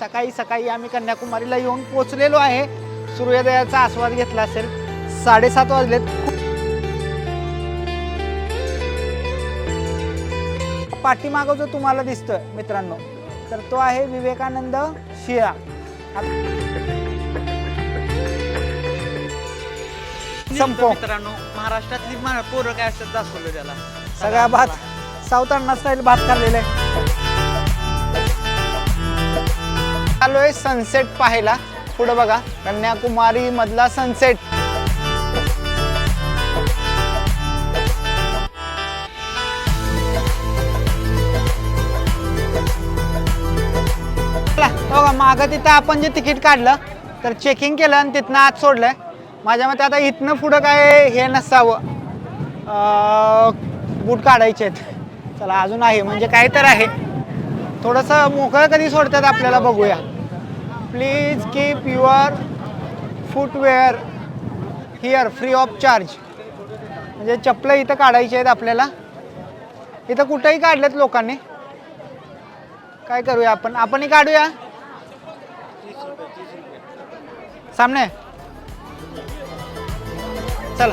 सकाळी सकाळी आम्ही कन्याकुमारीला येऊन पोचलेलो आहे. सूर्योदयाचा आस्वाद घेतला असेल. 7:30 वाजलेत. पाठीमागं जो तुम्हाला दिसतोय मित्रांनो, तर तो आहे विवेकानंद शिळा. संपो मित्रांनो, महाराष्ट्रातली पोरं काय असतात दाखवलं त्याला. सगळा भात साऊथ अण्णा स्टाईल भात खाल्लेला आहे. आलोय सनसेट पाहायला. पुढे बघा, कन्याकुमारी मधला सनसेट. बघा मागं तिथं आपण जे तिकीट काढलं तर चेकिंग केलं आणि तिथनं आत सोडलंय. माझ्या मते आता इथनं पुढं काय हे नसावं, बूट काढायचे आहेत. चला अजून आहे म्हणजे काय तर आहे. थोडंसं मोकळं कधी सोडतात आपल्याला बघूया. Please keep your footwear here free of charge. म्हणजे चप्पलं इथं काढायची आहेत आपल्याला. इथं कुठंही काढलेत लोकांनी. काय करूया आपणही काढूया. सामने चला.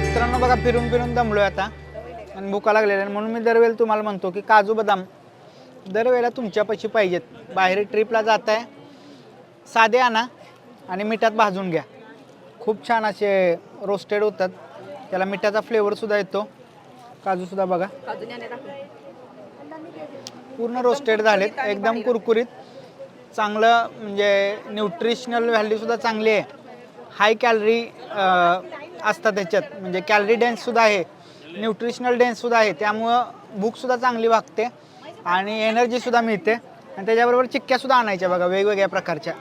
मित्रांनो बघा, फिरून फिरून दमलोय आता आणि भुका लागलेल्या, म्हणून मी दरवेळेला तुम्हाला म्हणतो की काजू बदाम दरवेळेला तुमच्यापाशी पाहिजेत. बाहेर ट्रिपला जाताय, साधे आणा आणि मिठात भाजून घ्या. खूप छान असे रोस्टेड होतात. त्याला मिठाचा फ्लेवरसुद्धा येतो. काजूसुद्धा बघा पूर्ण रोस्टेड झालेत, एकदम कुरकुरीत. चांगलं म्हणजे न्यूट्रिशनल व्हॅल्यूसुद्धा चांगली आहे. हाय कॅलरी असतात त्याच्यात, म्हणजे कॅलरी डेन्ससुद्धा आहे, न्यूट्रिशनल डेन्ससुद्धा आहे. त्यामुळं भूकसुद्धा चांगली भागते आणि एनर्जीसुद्धा मिळते. आणि त्याच्याबरोबर चिक्क्यासुद्धा आणायच्या बघा, वेगवेगळ्या प्रकारच्या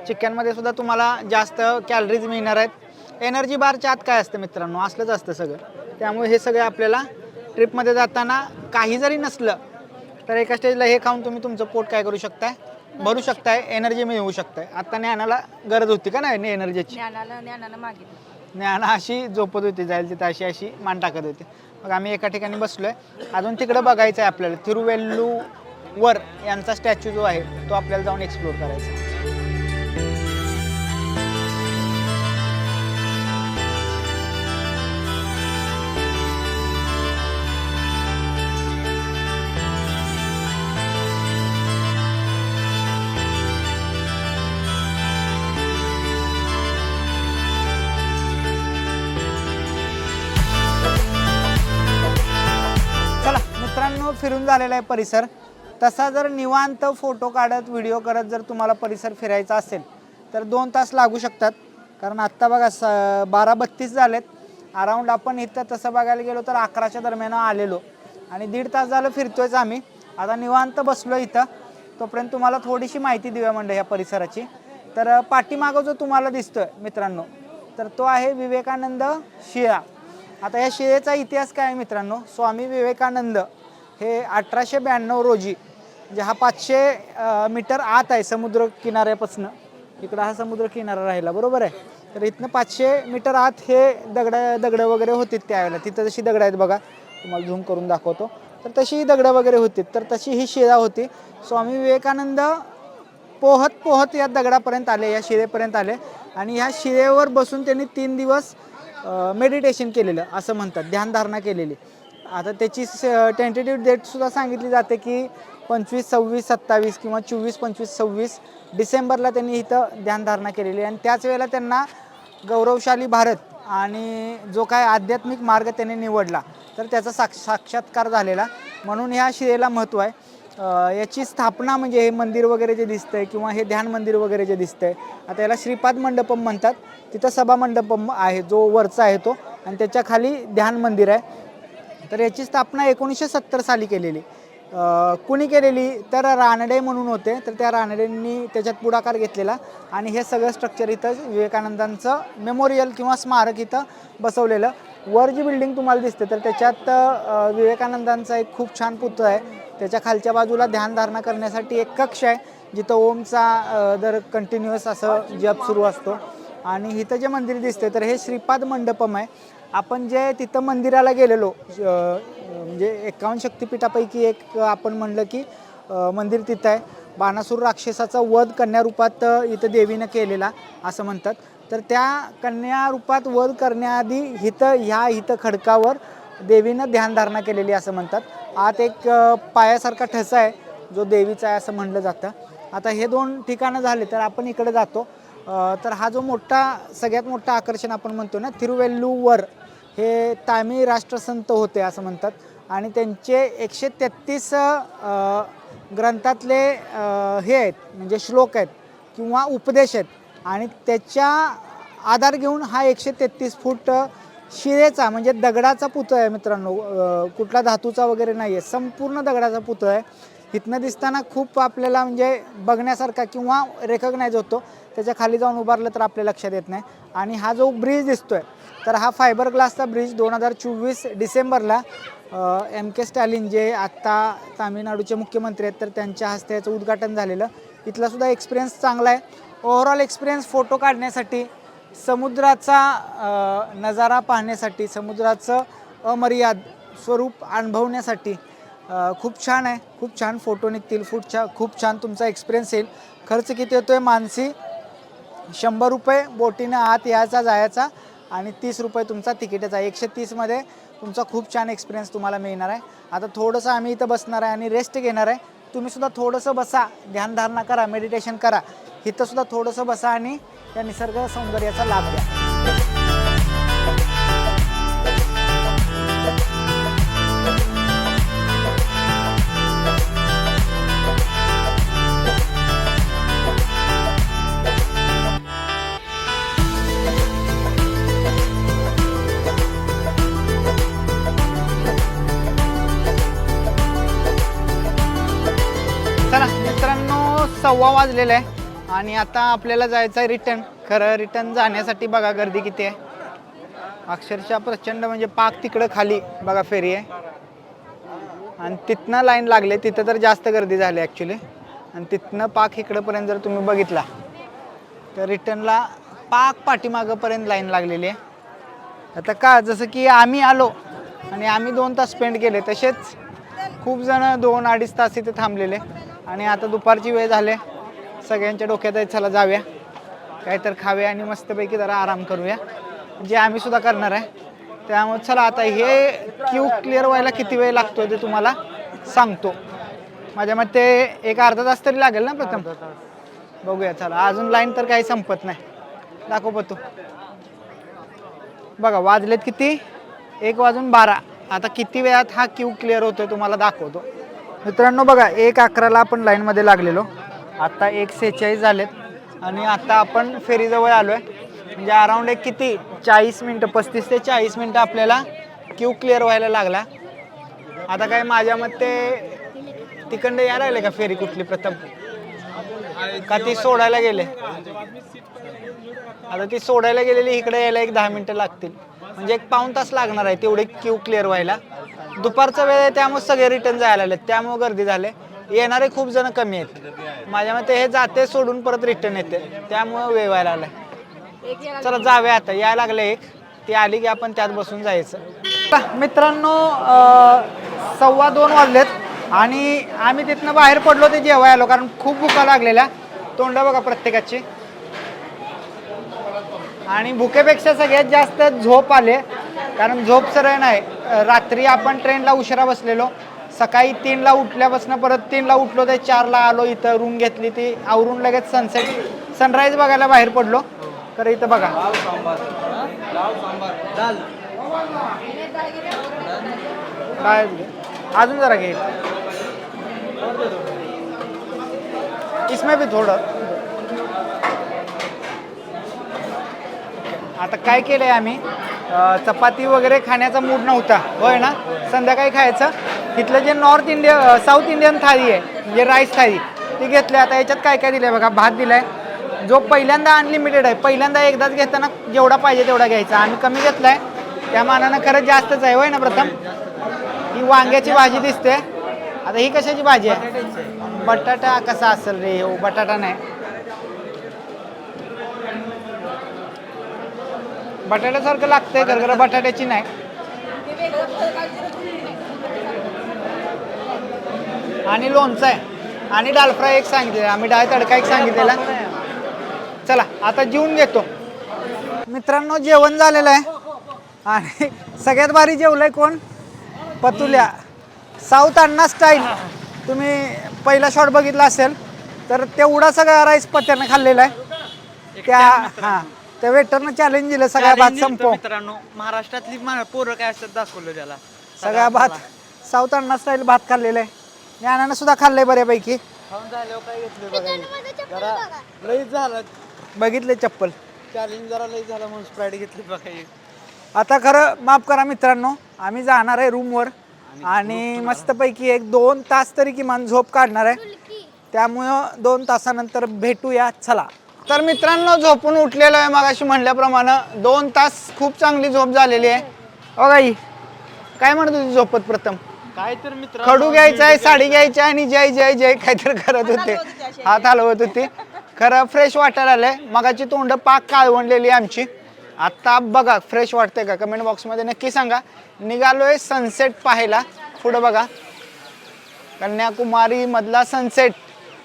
चिक्क्यांमध्ये सुद्धा तुम्हाला जास्त कॅलरीज मिळणार आहेत. एनर्जी बारच्या आत काय असतं मित्रांनो, असलंच असतं सगळं. त्यामुळे हे सगळं आपल्याला ट्रिपमध्ये जाताना काही जरी नसलं तर एका स्टेजला हे खाऊन तुम्ही तुमचं पोट काय करू शकताय, भरू शकताय, एनर्जी मिळवू शकताय. आता ज्ञानाला गरज होती का नाही एनर्जीची, ज्ञाना अशी झोपत होती, जाईल तिथं अशी अशी मान टाकत होती. मग आम्ही एका ठिकाणी बसलोय. अजून तिकडं बघायचं आहे आपल्याला. थिरुवेल्लुवर यांचा स्टॅच्यू जो आहे तो आपल्याला जाऊन एक्सप्लोर करायचा आहे. मित्रांनो फिरून झालेला आहे परिसर. तसा जर निवांत फोटो काढत व्हिडिओ करत जर तुम्हाला परिसर फिरायचा असेल तर 2 तास लागू शकतात. कारण आत्ता बघा 12:32 झालेत. अराऊंड आपण इथं तसं बघायला गेलो तर 11च्या दरम्यान आलेलो आणि 1.5 तास झालं फिरतोयच आम्ही. आता निवांत बसलो इथं. तोपर्यंत तुम्हाला थोडीशी माहिती देऊया म्हणजे ह्या परिसराची. तर पाठीमागं जो तुम्हाला दिसतोय मित्रांनो, तर तो आहे विवेकानंद शिळा. आता या शिळेचा इतिहास काय आहे मित्रांनो, स्वामी विवेकानंद हे 1892 रोजी, म्हणजे हा 500 मीटर आत आहे समुद्र किनाऱ्यापासून. इकडं हा समुद्र किनारा राहिला, बरोबर आहे. तर इथनं 500 मीटर आत हे दगडं वगैरे होती त्यावेळेला. तिथं जशी दगडं आहेत बघा, तुम्हाला झूम करून दाखवतो. तर तशी ही दगडं वगैरे होती. तर तशी ही शिळा होती. स्वामी विवेकानंद पोहत पोहत या दगडापर्यंत आले, या शिळेपर्यंत आले आणि ह्या शिळेवर बसून त्यांनी 3 दिवस मेडिटेशन केलेलं असं म्हणतात, ध्यानधारणा केलेली. आता त्याची टेंटेटिव्ह डेटसुद्धा सांगितली जाते की 25, 26, 27 किंवा 24, 25, 26 डिसेंबरला त्यांनी इथं ध्यानधारणा केलेली. आणि त्याच वेळेला त्यांना गौरवशाली भारत आणि जो काय आध्यात्मिक मार्ग त्यांनी निवडला तर त्याचा साक्षात्कार झालेला, म्हणून ह्या शिळेला महत्त्व आहे. याची स्थापना म्हणजे हे मंदिर वगैरे जे दिसतंय किंवा हे ध्यान मंदिर वगैरे जे दिसतंय, आता याला श्रीपाद मंडपम म्हणतात. तिथं सभा मंडपम आहे जो वरचा आहे तो, आणि त्याच्या खाली ध्यान मंदिर आहे. तर याची स्थापना 1970 साली केलेली. कुणी केलेली तर रानडे म्हणून होते. तर त्या रानडेंनी त्याच्यात पुढाकार घेतलेला आणि हे सगळं स्ट्रक्चर इथं विवेकानंदांचं मेमोरियल किंवा स्मारक इथं बसवलेलं. वर जी बिल्डिंग तुम्हाला दिसते तर त्याच्यात विवेकानंदांचा एक खूप छान पुतळा आहे. त्याच्या खालच्या बाजूला ध्यानधारणा करण्यासाठी एक कक्ष आहे जिथं ओमचा दर कंटिन्युअस असं जप सुरू असतो. आणि इथं जे मंदिर दिसते तर हे श्रीपाद मंडपम आहे. आपण जे तिथं मंदिराला गेलेलो म्हणजे 51 शक्तिपीठापैकी एक आपण म्हणलं की मंदिर तिथं आहे. बाणासूर राक्षसाचा वध कन्या रूपात इथं देवीनं केलेला असं म्हणतात. तर त्या कन्या रूपात वध करण्याआधी इथं खडकावर देवीनं ध्यानधारणा केलेली असं म्हणतात. आत एक पायासारखा ठसा आहे जो देवीचा आहे असं म्हणलं जातं. आता हे 2 ठिकाणं झाले तर आपण इकडे जातो. तर हा जो सगळ्यात मोठा आकर्षण आपण म्हणतो ना तिरुवेल्लूवर, हे तामिळ राष्ट्रसंत होते असं म्हणतात. आणि त्यांचे 133 ग्रंथातले हे आहेत म्हणजे श्लोक आहेत किंवा उपदेश आहेत. आणि त्याच्या आधार घेऊन हा 133 फूट शिळेचा म्हणजे दगडाचा पुतळा आहे मित्रांनो. कुठला धातूचा वगैरे नाही आहे, संपूर्ण दगडाचा पुतळा आहे. इथनं दिसताना खूप आपल्याला म्हणजे बघण्यासारखा किंवा रेकग्नाइज होतो. त्याच्या खाली जाऊन उभारलं तर आपल्या लक्षात येत नाही. आणि हा जो ब्रिज दिसतोय तर हा फायबर ग्लासचा ब्रिज 2024 डिसेंबरला MK स्टॅलिन जे आत्ता तामिळनाडूचे मुख्यमंत्री आहेत तर त्यांच्या हस्ते याचं उद्घाटन झालेलं. इथला सुद्धा एक्सपिरियन्स चांगला आहे. ओव्हरऑल एक्सपिरियन्स फोटो काढण्यासाठी, समुद्राचा नजारा पाहण्यासाठी, समुद्राचं अमर्याद स्वरूप अनुभवण्यासाठी खूप छान आहे. खूप छान फोटो निघतील. खूप छान तुमचा एक्सपिरियन्स येईल. खर्च किती येतो आहे मानसी 100 रुपये बोटीनं आत यायचा जायचा आणि 30 रुपये तुमचा तिकीटाचा. 130मध्ये तुमचा खूप छान एक्सपिरियन्स तुम्हाला मिळणार आहे. आता थोडंसं आम्ही इथं बसणार आहे आणि रेस्ट घेणार आहे. तुम्हीसुद्धा थोडंसं बसा, ध्यानधारणा करा, मेडिटेशन करा. इथंसुद्धा थोडंसं बसा आणि या निसर्ग सौंदर्याचा लाभ घ्या. चला मित्रांनो 1:15 वाजलेलं आहे आणि आता आपल्याला जायचं आहे रिटर्न. खरं रिटर्न जाण्यासाठी बघा गर्दी किती आहे. अक्षरशः प्रचंड म्हणजे पाक तिकडं खाली बघा फेरी आहे आणि तिथनं लाईन लागले. तिथं तर जास्त गर्दी झाली ॲक्च्युली. आणि तिथनं पाक इकडंपर्यंत जर तुम्ही बघितला तर रिटर्नला पाक पाठीमागंपर्यंत लाईन लागलेली आहे. आता का जसं की आम्ही आलो आणि आम्ही 2 तास स्पेंड केले तसेच खूप जण 2-2.5 तास इथे थांबलेले. आणि आता दुपारची वेळ झाली, सगळ्यांच्या डोक्यात आहे चला जाऊया काहीतरी खाऊया आणि मस्तपैकी जरा आराम करूया, जे आम्ही सुद्धा करणार आहे. त्यामुळे चला आता हे क्यू क्लिअर व्हायला किती वेळ लागतो ते तुम्हाला सांगतो. माझ्या मते 1-अर्धा तास तरी लागेल ना प्रथम. बघूया चला. अजून लाईन तर काही संपत नाही. दाखव पतू. बघा वाजलेत किती 1:12. आता किती वेळात हा क्यू क्लिअर होतोय तुम्हाला दाखवतो. मित्रांनो बघा 1:11ला आपण लाईनमध्ये लागलेलो. आता 1:46 झालेत आणि आता आपण फेरीजवळ आलो आहे. म्हणजे अराऊंड एक किती 40 मिनटं 35 ते 40 मिनटं आपल्याला क्यू क्लिअर व्हायला लागला. आता काय माझ्या मते तिकडं यायला लागले का फेरी कुठली प्रथम का ती सोडायला गेले. आता ती सोडायला गेलेली इकडे यायला एक 10 मिनटं लागतील. म्हणजे 1 पाऊण तास लागणार आहे तेवढे क्यू क्लिअर व्हायला. दुपारचा वेळ आहे त्यामुळे सगळे रिटर्न जायला लागले त्यामुळे गर्दी झाले. येणारे खूप जण कमी आहेत. माझ्या मते हे जाते सोडून परत रिटर्न येते त्यामुळे वेळ व्हायला लागलाय. चला जाऊया आता. यायला लागले एक ती आली की आपण त्यात बसून जायचं. मित्रांनो 1:15 वाजलेत आणि आम्ही तिथनं बाहेर पडलो ते जेवायला आलो कारण खूप भुका लागलेल्या. तोंड बघा प्रत्येकाची. आणि भुकेपेक्षा सगळ्यात जास्त झोप आले कारण झोप सरळ नाही. रात्री आपण ट्रेनला उशिरा बसलेलो. सकाळी 3ला उठल्यापासून परत 3ला उठलो ते 4ला आलो. इथं रूम घेतली ती आवरून लगेच सनराईज बघायला बाहेर पडलो. तर इथं बघा काय अजून जरा घे इसमें भी थोडं. आता काय केलंय आम्ही चपाती वगैरे खाण्याचा मूड नव्हता होय ना. संध्याकाळी खायचं. इथलं जे साऊथ इंडियन थाळी आहे म्हणजे राईस थाळी ती घेतली. आता याच्यात काय काय दिलं आहे बघा. भात दिला आहे जो पहिल्यांदा अनलिमिटेड आहे. पहिल्यांदा एकदाच घेताना जेवढा पाहिजे तेवढा घ्यायचा. आम्ही कमी घेतला आहे त्या मानानं खरंच जास्तच आहे होय ना प्रथम. ही वांग्याची भाजी दिसते. आता ही कशाची भाजी आहे? बटाटा कसा असेल रे? हो बटाटा नाही, बटाट्यासारखं लागतंय खरं बटाट्याची नाही. आणि लोणचं आहे आणि डाल फ्राय एक सांगितलेला, आम्ही डाळ तडका एक सांगितलेला. चला आता जेवून घेतो मित्रांनो. जेवण झालेलं आहे आणि सगळ्यात भारी जेवलंय कोण? पतुल्या साऊथ अण्णा स्टाईल. तुम्ही पहिला शॉट बघितला असेल तर तेवढा सगळा राईस पत्यानं खाल्लेला आहे. त्या हां त्या वेटरनं चॅलेंज दिलं सगळ्या भात संपव. मित्रांनो महाराष्ट्रातली पोरं काय असतात दाखवलं त्याला. सगळ्या भात साऊथ अण्णा स्टाईल भात खाल्लेला आहे. ज्ञानानं सुद्धा खाल्लंय बऱ्यापैकी. खाऊन झाल्यावर काय घेतलं बघा, जरा लई झालं बघितले चप्पल. चॅलेंज जरा लई झालं म्हणून स्प्राईट घेतली बघा. आता खरं माफ करा मित्रांनो, आम्ही जाणार आहे रूमवर आणि मस्तपैकी 1-2 तास तरी किमान झोप काढणार आहे. त्यामुळं 2 तासानंतर भेटूया. चला तर मित्रांनो, झोपून उठलेलो आहे मगाशी म्हणल्याप्रमाणे. 2 तास खूप चांगली झोप झालेली आहे. बघा ही काय म्हणत होती झोपत प्रथम? काय तर मित्र खडू घ्यायचा आहे, साडी घ्यायची आणि जय जय जय काहीतरी करत होते, हात हलवत होती. खरं फ्रेश वाटायला आलंय. मगाची तोंड पाक काळवणलेली आमची. आता बघा फ्रेश वाटतंय का? कमेंट बॉक्समध्ये नक्की सांगा. निघालोय सनसेट पाहायला. पुढं बघा कन्याकुमारी मधला सनसेट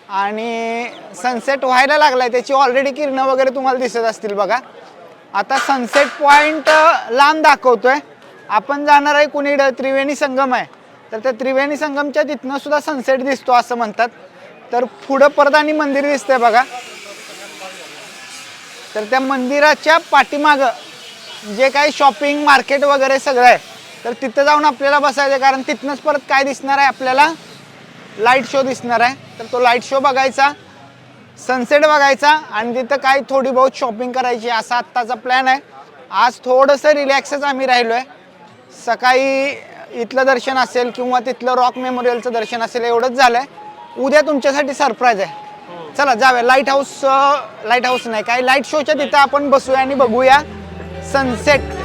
आणि सनसेट व्हायला लागलाय. त्याची ऑलरेडी किरणं वगैरे तुम्हाला दिसत असतील बघा. आता सनसेट पॉइंट लांब दाखवतोय. आपण जाणार आहे कुणीकडं? त्रिवेणी संगम आहे. तर त्या त्रिवेणी संगमच्या तिथनं सुद्धा सनसेट दिसतो असं म्हणतात. तर पुढं परत आणि मंदिर दिसतंय बघा. तर त्या मंदिराच्या पाठीमागं जे काही शॉपिंग मार्केट वगैरे सगळं आहे, तर तिथं जाऊन आपल्याला बसायचं. कारण तिथनंच परत काय दिसणार आहे आपल्याला? लाईट शो दिसणार आहे. तर तो लाईट शो बघायचा, सनसेट बघायचा आणि तिथं काय थोडी बहुत शॉपिंग करायची असा आत्ताचा प्लॅन आहे. आज थोडंसं रिलॅक्सच आम्ही राहिलो आहे. सकाळी इथलं दर्शन असेल किंवा तिथलं रॉक मेमोरियलचं दर्शन असेल एवढंच झालं आहे. उद्या तुमच्यासाठी सरप्राईज आहे. चला जाऊया लाईट हाऊस नाही काय लाईट शोच्या तिथं आपण बसूया आणि बघूया सनसेट.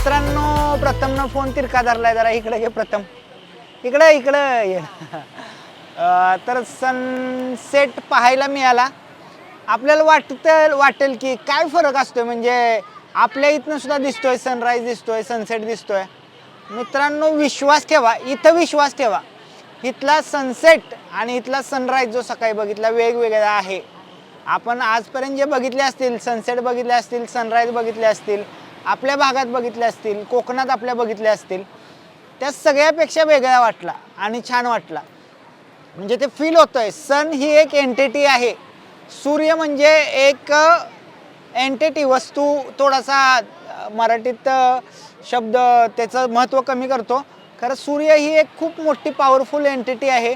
मित्रांनो प्रथमनं फोन तिरका धरलाय. जरा इकडे घे प्रथम, इकडे ये. तर सनसेट पाहायला मिळाला. आपल्याला वाटेल की काय फरक असतोय, म्हणजे आपल्या इथनं सुद्धा दिसतोय सनराईज दिसतोय, सनसेट दिसतोय. मित्रांनो विश्वास ठेवा, इथं विश्वास ठेवा. इथला सनसेट आणि इथला सनराईज जो सकाळी बघितला वेगवेगळा आहे. आपण आजपर्यंत जे बघितले असतील, सनसेट बघितले असतील, सनराईज बघितले असतील, आपल्या भागात बघितले असतील, कोकणात आपल्या बघितले असतील, त्या सगळ्यापेक्षा वेगळा वाटला आणि छान वाटला. म्हणजे ते फील होतंय. सन ही एक एंटिटी आहे. सूर्य म्हणजे एक एंटिटी, वस्तू. थोडासा मराठीत शब्द त्याचं महत्त्व कमी करतो. खरं सूर्य ही एक खूप मोठी पॉवरफुल एंटिटी आहे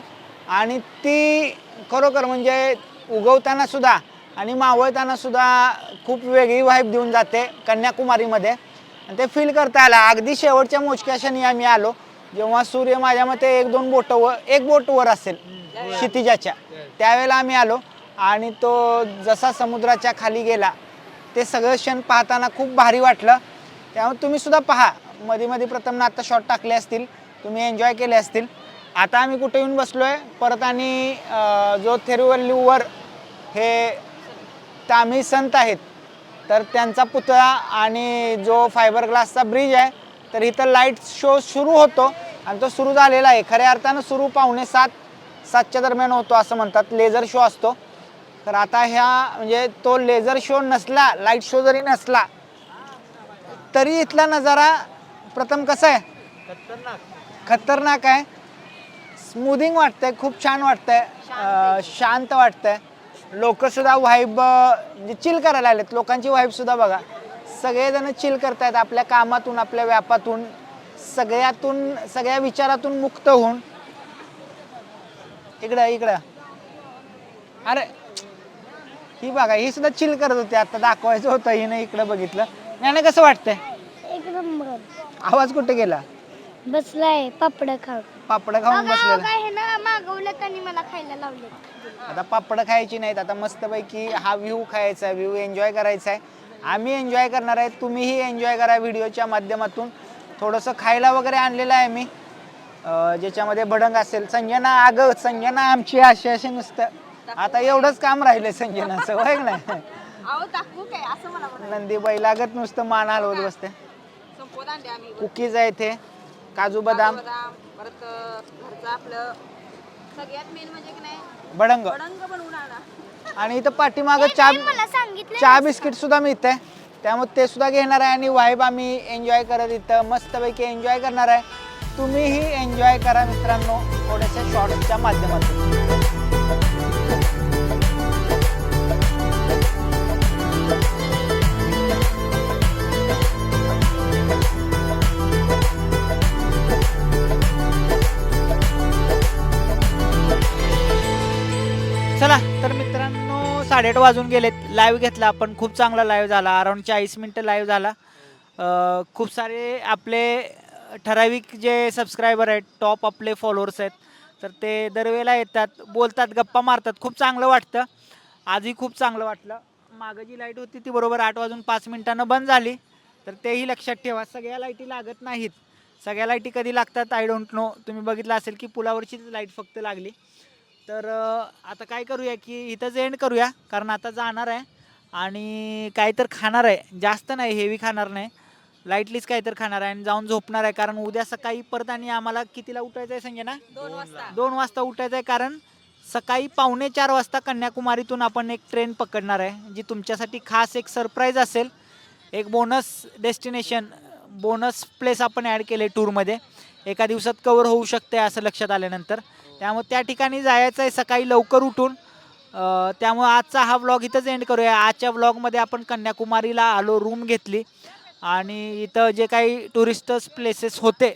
आणि ती खरोखर म्हणजे उगवताना सुद्धा आणि मावळताना सुद्धा खूप वेगळी वाईब देऊन जाते कन्याकुमारीमध्ये. आणि ते फील करता आलं. अगदी शेवटच्या मोजक्या क्षणी आम्ही आलो जेव्हा सूर्य माझ्या मते 1-2 बोटं एक बोट वर असेल क्षितिजाच्या, त्यावेळेला आम्ही आलो आणि तो जसा समुद्राच्या खाली गेला ते सगळं क्षण पाहताना खूप भारी वाटलं. त्यामुळे तुम्ही सुद्धा पहा. मध्ये मध्ये प्रथमनं आता शॉट टाकले असतील, तुम्ही एन्जॉय केले असतील. आता आम्ही कुठे येऊन बसलोय परत आणि जो थिरुवल्लूवर हे तामिळ संत आहेत तर त्यांचा पुतळा आणि जो फायबर ग्लासचा ब्रिज आहे, तर इथं लाईट शो सुरू होतो आणि तो सुरू झालेला आहे. खऱ्या अर्थानं सुरू 6:45-7च्या दरम्यान होतो असं म्हणतात. लेझर शो असतो. तर आता म्हणजे तो लेझर शो नसला, लाईट शो जरी नसला तरी इथला नजारा प्रथम कसा आहे? खतरनाक आहे. स्मूथिंग वाटतंय, खूप छान वाटतंय, शांत वाटतंय. लोक सुद्धा वाईब म्हणजे चिल करायला आलेत. लोकांची वाईब सुद्धा बघा, सगळेजण चिल करतायत. आपल्या कामातून, आपल्या व्यापातून, सगळ्या विचारातून मुक्त होऊन इकडं इकडं. अरे ही बघा, ही सुद्धा चिल करत होती, आता दाखवायचं होतं हिने इकडं बघितलं. नाही कसं वाटतंय? एक नंबर. आवाज कुठे गेला? बसलाय पापड खाऊ. पापड खाऊन बसलेला. काय ना मागवलं आणि मला खायला लावले. आता पापड खायची नाहीत, आता मस्तपैकी हा व्ह्यू खायचा, व्ह्यू एन्जॉय करायचा आहे. आम्ही एन्जॉय करणार आहे, तुम्हीही एन्जॉय करा व्हिडिओच्या माध्यमातून. थोडंसं खायला वगैरे आणलेलं आहे मी, ज्याच्यामध्ये भडंग असेल. संजना, अगं संजना आमची अशी अशी नुसतं आता एवढंच काम राहिलंय संजनाचं, होय नाही? नंदी बैलागत नुसतं मान हलवत बसते. कुकीज आहे इथे, काजू बदाम, भडंग. आणि इथं पाठीमागं चहा बिस्किट सुद्धा मिळतंय, त्यामुळे ते सुद्धा घेणार आहे. आणि वाईब आम्ही एन्जॉय करत इथं मस्तपैकी एन्जॉय करणार आहे. तुम्हीही एन्जॉय करा मित्रांनो थोड्याशा शॉर्ट्सच्या माध्यमातून. चला तर मित्रांनो 8:30 वाजून गेलेत. लाईव्ह घेतला आपण, खूप चांगला लाईव्ह झाला, अराउंड 40 मिनटं लाईव्ह झाला. खूप सारे आपले ठराविक जे सबस्क्रायबर आहेत, टॉप आपले फॉलोअर्स आहेत, तर ते दरवेळेला येतात, बोलतात, गप्पा मारतात, खूप चांगलं वाटतं. आजही खूप चांगलं वाटलं. मागं जी लाईट होती ती बरोबर 8:05 बंद झाली, तर तेही लक्षात ठेवा. सगळ्या लाईटी लागत नाहीत, सगळ्या लाईटी कधी लागतात आय डोंट नो. तुम्ही बघितलं असेल की पुलावरचीच लाईट फक्त लागली. तर आता काय करूया की इथंच एंड करूया, कारण आता जाणार आहे आणि काहीतरी खाणार आहे, जास्त नाही, हेवी खाणार नाही, लाईटलीच काहीतरी खाणार आहे आणि जाऊन झोपणार आहे. कारण उद्या सकाळी परत आणि आम्हाला कितीला उठायचं आहे संजना? 2 वाजता उठायचं आहे, कारण सकाळी 3:45 वाजता कन्याकुमारीतून आपण एक ट्रेन पकडणार आहे, जी तुमच्यासाठी खास एक सरप्राईज असेल. एक बोनस डेस्टिनेशन, बोनस प्लेस आपण ॲड केले टूरमध्ये, एका दिवसात कवर होऊ शकते असं लक्षात आल्यानंतर. त्यामुळे त्या ठिकाणी जायचं आहे सकाळी लवकर उठून. त्यामुळे आजचा हा व्लॉग इथंच एंड करूया. आजच्या व्लॉगमध्ये आपण कन्याकुमारीला आलो, रूम घेतली आणि इथं जे काही टुरिस्टर्स प्लेसेस होते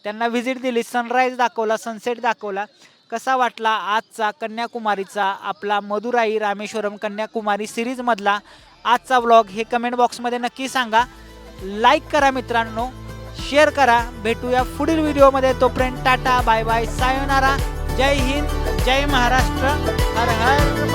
त्यांना व्हिजिट दिली, सनराईज दाखवला, सनसेट दाखवला. कसा वाटला आजचा कन्याकुमारीचा आपला मदुराई रामेश्वरम कन्याकुमारी सिरीजमधला आजचा व्लॉग हे कमेंट बॉक्समध्ये नक्की सांगा. लाईक करा मित्रांनो, शेअर करा. भेटूया पुढील व्हिडिओमध्ये. तोपर्यंत टाटा, बाय बाय, सायोनारा. जय हिंद, जय महाराष्ट्र, हर हर